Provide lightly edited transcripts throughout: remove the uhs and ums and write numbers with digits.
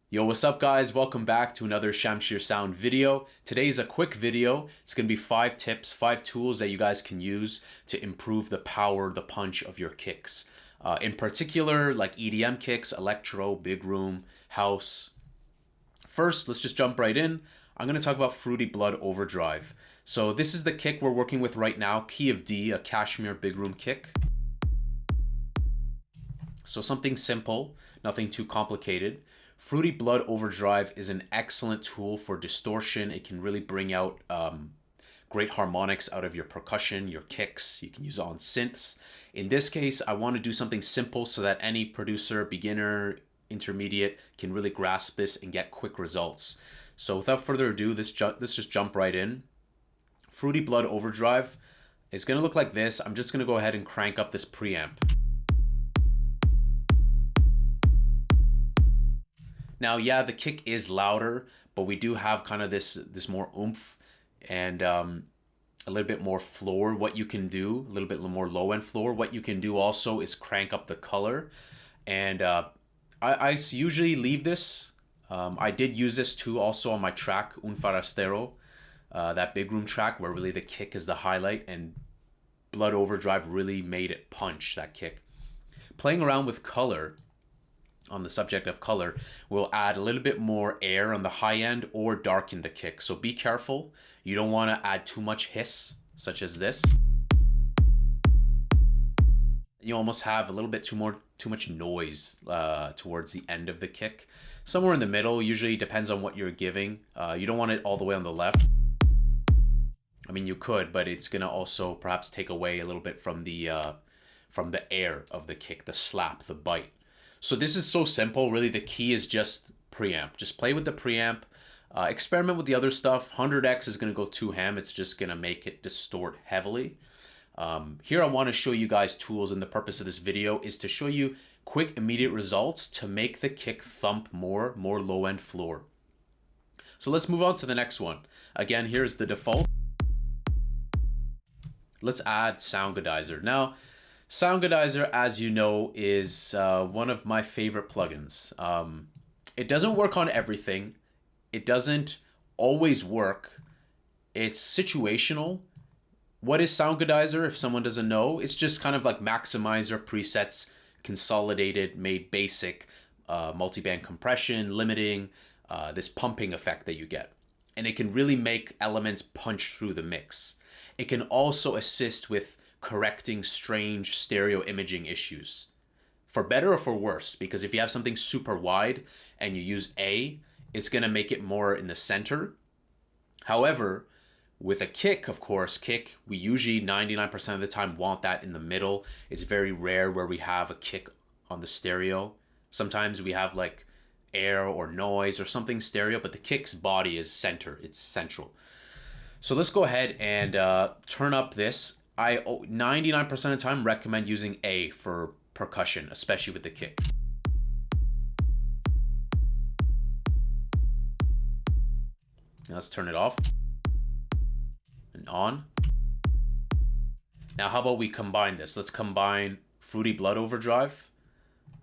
Yo, what's up guys? Welcome back to another Shamshir Sound video. Today's a quick video. It's going to be 5 tips, 5 tools that you guys can use to improve the power, the punch of your kicks. In particular, like EDM kicks, electro, big room, house. First, let's just jump right in. I'm going to talk about Fruity Blood Overdrive. So this is the kick we're working with right now, key of D, a Cashmere big room kick. So something simple, nothing too complicated. Fruity Blood Overdrive is an excellent tool for distortion. It can really bring out great harmonics out of your percussion, your kicks. You can use it on synths. In this case, I want to do something simple so that any producer, beginner, intermediate can really grasp this and get quick results. So without further ado, let's just jump right in. Fruity Blood Overdrive is going to look like this. I'm just going to go ahead and crank up this preamp. Now, yeah, the kick is louder, but we do have kind of this more oomph and a little bit more floor. What you can do, a little bit more low end floor. What you can do also is crank up the color. And I usually leave this. I did use this too also on my track, Un Forastero, that big room track where really the kick is the highlight, and Blood Overdrive really made it punch, that kick. Playing around with color, on the subject of color, we'll add a little bit more air on the high end or darken the kick. So be careful. You don't want to add too much hiss, such as this. You almost have a little bit too much noise towards the end of the kick. Somewhere in the middle, usually depends on what you're giving. You don't want it all the way on the left. I mean, you could, but it's gonna also perhaps take away a little bit from the air of the kick, the slap, the bite. So this is so simple. Really, the key is just preamp. Just play with the preamp. Experiment with the other stuff. 100x is going to go too ham. It's just going to make it distort heavily. Here I want to show you guys tools, and the purpose of this video is to show you quick, immediate results to make the kick thump more low-end floor. So let's move on to the next one. Again, here's the default. Let's add SoundGoodizer. Now, SoundGoodizer, as you know, is one of my favorite plugins. It doesn't work on everything. It doesn't always work. It's situational. What is SoundGoodizer, if someone doesn't know? It's just kind of like maximizer presets, consolidated, made basic, multi-band compression, limiting, this pumping effect that you get. And it can really make elements punch through the mix. It can also assist with correcting strange stereo imaging issues, for better or for worse, because if you have something super wide and you use A, it's going to make it more in the center. However, with a kick, of course, we usually 99% of the time want that in the middle. It's very rare where we have a kick on the stereo. Sometimes we have like air or noise or something stereo, but the kick's body is center. It's central. So let's go ahead and turn up this. I 99% of the time recommend using A for percussion, especially with the kick. Now let's turn it off and on. Now how about we combine this? Let's combine Fruity Blood Overdrive.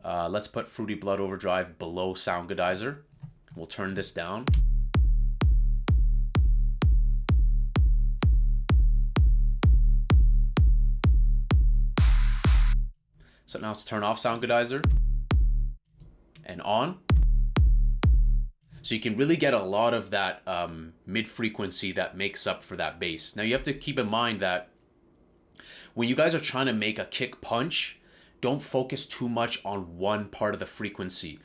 Let's put Fruity Blood Overdrive below SoundGoodizer. We'll turn this down. So now let's turn off SoundGoodizer and on. So you can really get a lot of that mid-frequency that makes up for that bass. Now you have to keep in mind that when you guys are trying to make a kick punch, don't focus too much on one part of the frequency.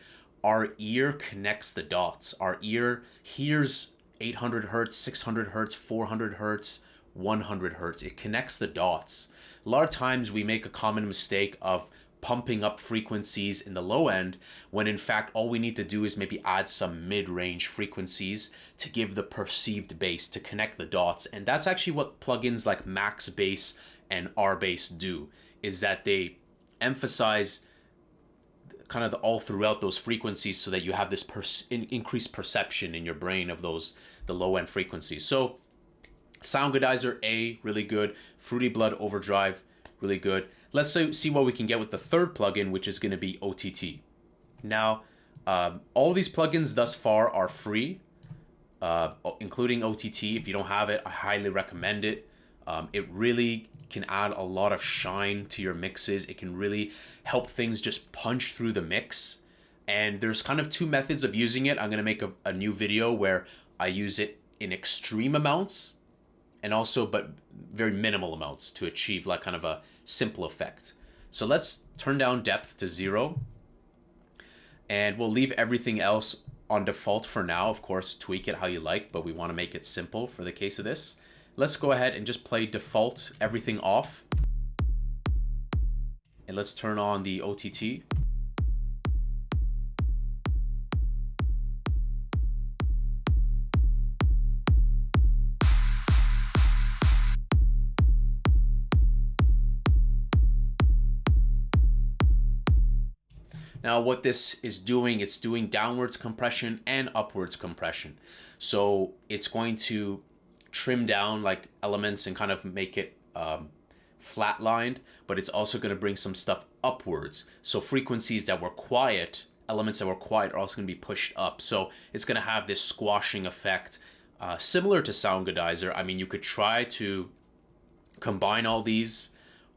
Our ear connects the dots. Our ear hears 800 hertz, 600 hertz, 400 hertz, 100 hertz. It connects the dots. A lot of times we make a common mistake of pumping up frequencies in the low end when in fact all we need to do is maybe add some mid-range frequencies to give the perceived bass, to connect the dots. And that's actually what plugins like Max Bass and R Bass do, is that they emphasize kind of all throughout those frequencies so that you have this increased perception in your brain of the low end frequencies. So SoundGoodizer A, really good. Fruity Blood Overdrive, really good. Let's see what we can get with the third plugin, which is going to be OTT. Now, All these plugins thus far are free, including OTT. If you don't have it, I highly recommend it. It really can add a lot of shine to your mixes. It can really help things just punch through the mix. And there's kind of two methods of using it. I'm going to make a new video where I use it in extreme amounts and also but very minimal amounts to achieve like kind of a simple effect. So let's turn down depth to 0, and we'll leave everything else on default for now. Of course, tweak it how you like, but we want to make it simple for the case of this. Let's go ahead and just play default everything off, and let's turn on the OTT. Now what this is doing, it's doing downwards compression and upwards compression. So it's going to trim down like elements and kind of make it flatlined, but it's also going to bring some stuff upwards. So frequencies that were quiet, elements that were quiet are also going to be pushed up. So it's going to have this squashing effect, similar to SoundGoodizer. I mean, you could try to combine all these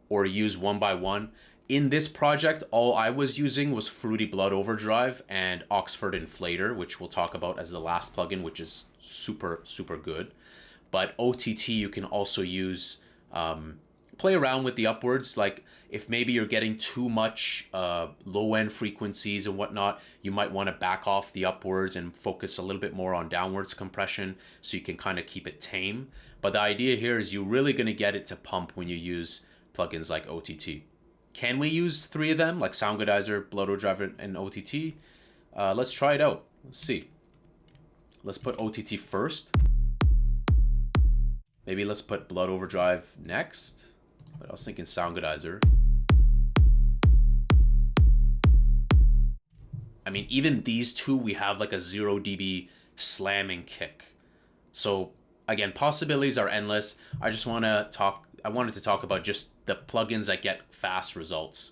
or use one by one. In this project, all I was using was Fruity Blood Overdrive and Oxford Inflator, which we'll talk about as the last plugin, which is super, super good. But OTT, you can also use, play around with the upwards. Like if maybe you're getting too much low-end frequencies and whatnot, you might want to back off the upwards and focus a little bit more on downwards compression so you can kind of keep it tame. But the idea here is you're really going to get it to pump when you use plugins like OTT. Can we use 3 of them, like SoundGoodizer, Blood Overdrive, and OTT? Let's try it out. Let's see. Let's put OTT first. Maybe let's put Blood Overdrive next. But I was thinking SoundGoodizer. I mean, even these two, we have like a 0 dB slamming kick. So again, possibilities are endless. I wanted to talk about just the plugins that get fast results.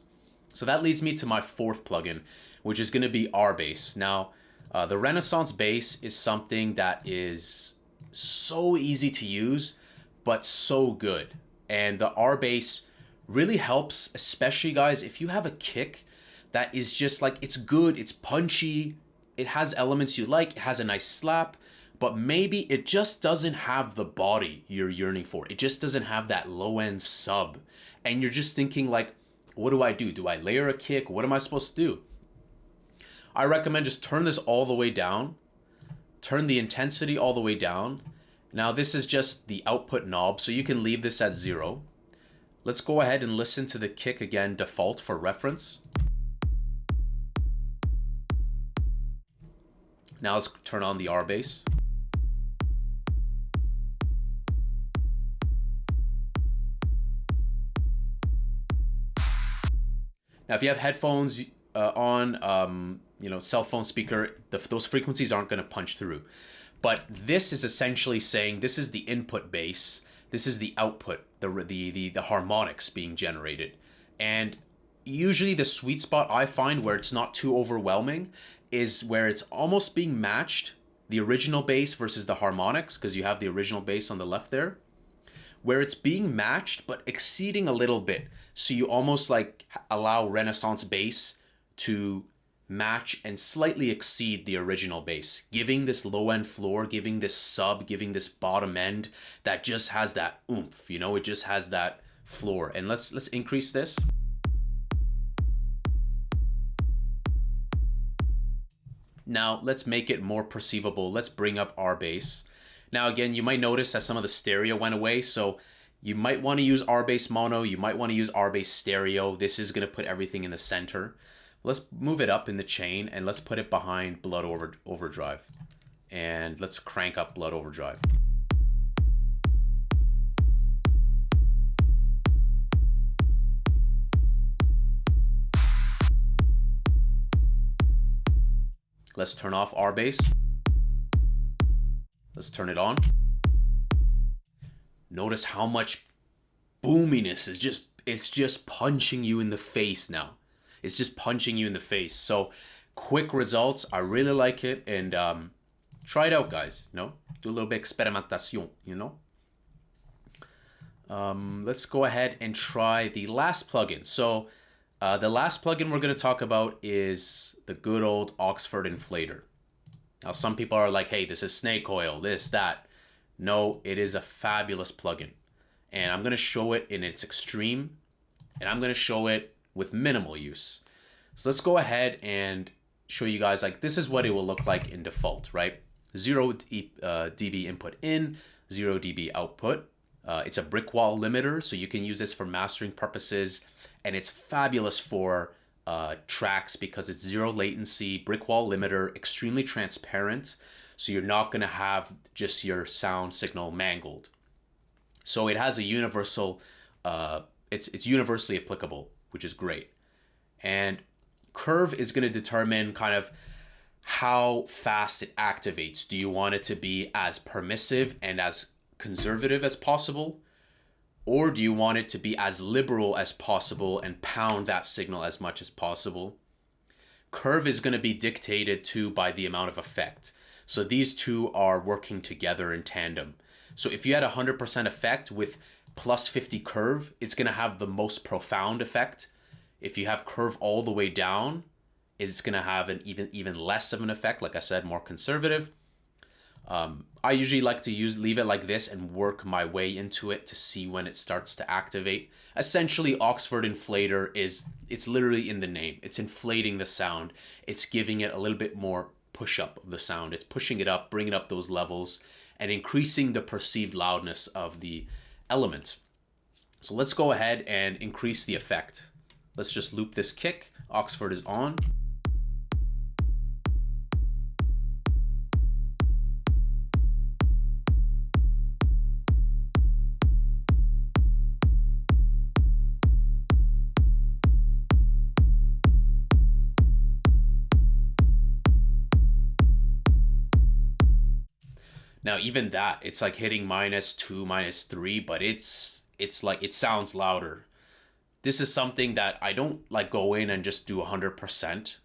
So that leads me to my 4th plugin, which is going to be R-Bass. Now, the Renaissance bass is something that is so easy to use, but so good. And the R-Bass really helps, especially guys, if you have a kick that is just like, it's good, it's punchy, it has elements you like, it has a nice slap, but maybe it just doesn't have the body you're yearning for. It just doesn't have that low-end sub. And you're just thinking like, what do I do? Do I layer a kick? What am I supposed to do? I recommend just turn this all the way down. Turn the intensity all the way down. Now this is just the output knob, so you can leave this at 0. Let's go ahead and listen to the kick again, default for reference. Now let's turn on the R-Bass. Now, if you have headphones on, cell phone speaker, those frequencies aren't going to punch through. But this is essentially saying this is the input bass, this is the output, the harmonics being generated. And usually the sweet spot I find where it's not too overwhelming is where it's almost being matched, the original bass versus the harmonics, because you have the original bass on the left there, where it's being matched but exceeding a little bit. So you almost like allow Renaissance bass to match and slightly exceed the original bass, giving this low end floor, giving this sub, giving this bottom end that just has that oomph, it just has that floor. And let's increase this. Now let's make it more perceivable. Let's bring up our bass. Now again, you might notice that some of the stereo went away, so you might want to use R-Bass mono, you might want to use R-Bass stereo. This is going to put everything in the center. Let's move it up in the chain and let's put it behind Blood Overdrive. And let's crank up Blood Overdrive. Let's turn off R-Bass. Let's turn it on. Notice how much boominess it's just punching you in the face now. It's just punching you in the face. So quick results. I really like it, and try it out, guys. Do a little bit of experimentation. Let's go ahead and try the last plugin. So the last plugin we're going to talk about is the good old Oxford Inflator. Now, some people are like, hey, this is snake oil, this, that. No, it is a fabulous plugin. And I'm going to show it in its extreme, and I'm going to show it with minimal use. So let's go ahead and show you guys, like, this is what it will look like in default, right? 0 dB input in, 0 dB output. It's a brick wall limiter, so you can use this for mastering purposes, and it's fabulous for tracks because it's 0 latency, brick wall limiter, extremely transparent, so you're not going to have just your sound signal mangled. So it has a universal, it's universally applicable, which is great. And curve is going to determine kind of how fast it activates. Do you want it to be as permissive and as conservative as possible? Or do you want it to be as liberal as possible and pound that signal as much as possible? Curve is going to be dictated to by the amount of effect. So these two are working together in tandem. So if you had 100% effect with plus 50 curve, it's going to have the most profound effect. If you have curve all the way down, it's going to have an even less of an effect. Like I said, more conservative. I usually like to leave it like this and work my way into it to see when it starts to activate. Essentially, Oxford Inflator it's literally in the name. It's inflating the sound. It's giving it a little bit more push up of the sound. It's pushing it up, bringing up those levels, and increasing the perceived loudness of the element. So let's go ahead and increase the effect. Let's just loop this kick. Oxford is on. Now, even that, it's like hitting -2, -3, but it's like, it sounds louder. This is something that I don't like go in and just do 100%.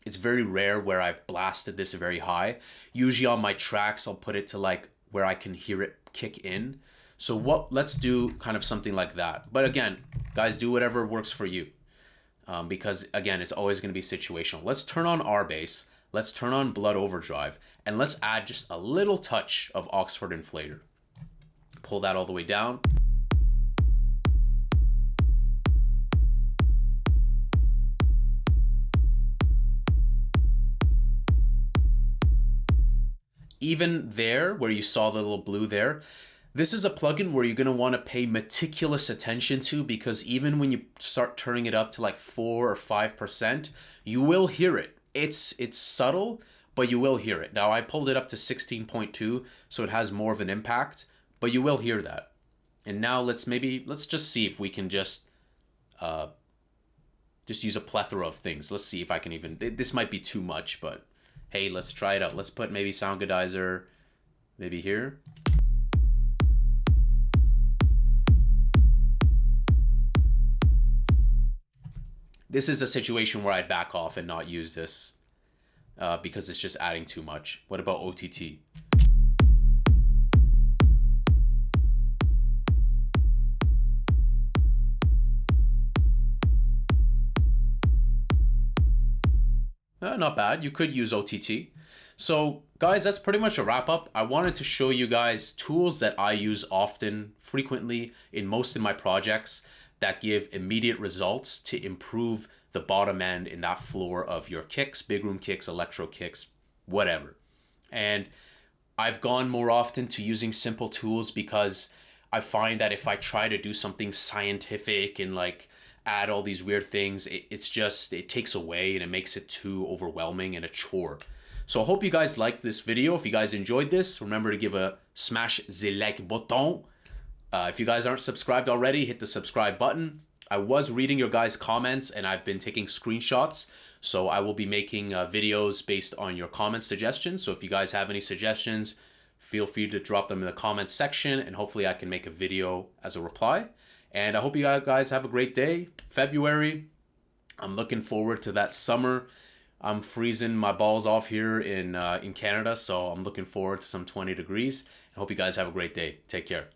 It's very rare where I've blasted this very high. Usually on my tracks, I'll put it to like where I can hear it kick in. So let's do kind of something like that. But again, guys, do whatever works for you. Because again, it's always going to be situational. Let's turn on our bass. Let's turn on Blood Overdrive, and let's add just a little touch of Oxford Inflator. Pull that all the way down. Even there, where you saw the little blue there, this is a plugin where you're going to want to pay meticulous attention to, because even when you start turning it up to like 4 or 5%, you will hear it. It's subtle, but you will hear it. Now, I pulled it up to 16.2, so it has more of an impact, but you will hear that. And now let's just see if we can just use a plethora of things. Let's see if I can even, this might be too much, but hey, let's try it out. Let's put maybe SoundGoodizer maybe here. This is a situation where I'd back off and not use this because it's just adding too much. What about OTT? Not bad. You could use OTT. So guys, that's pretty much a wrap up. I wanted to show you guys tools that I use often, frequently in most of my projects, that give immediate results to improve the bottom end in that floor of your kicks, big room kicks, electro kicks, whatever. And I've gone more often to using simple tools because I find that if I try to do something scientific and like add all these weird things, it takes away and it makes it too overwhelming and a chore. So I hope you guys liked this video. If you guys enjoyed this, remember to smash the like button. If you guys aren't subscribed already, hit the subscribe button. I was reading your guys' comments and I've been taking screenshots. So I will be making videos based on your comment suggestions. So if you guys have any suggestions, feel free to drop them in the comments section and hopefully I can make a video as a reply. And I hope you guys have a great day. February, I'm looking forward to that summer I'm freezing my balls off here in Canada, so I'm looking forward to some 20 degrees. I hope you guys have a great day. Take care.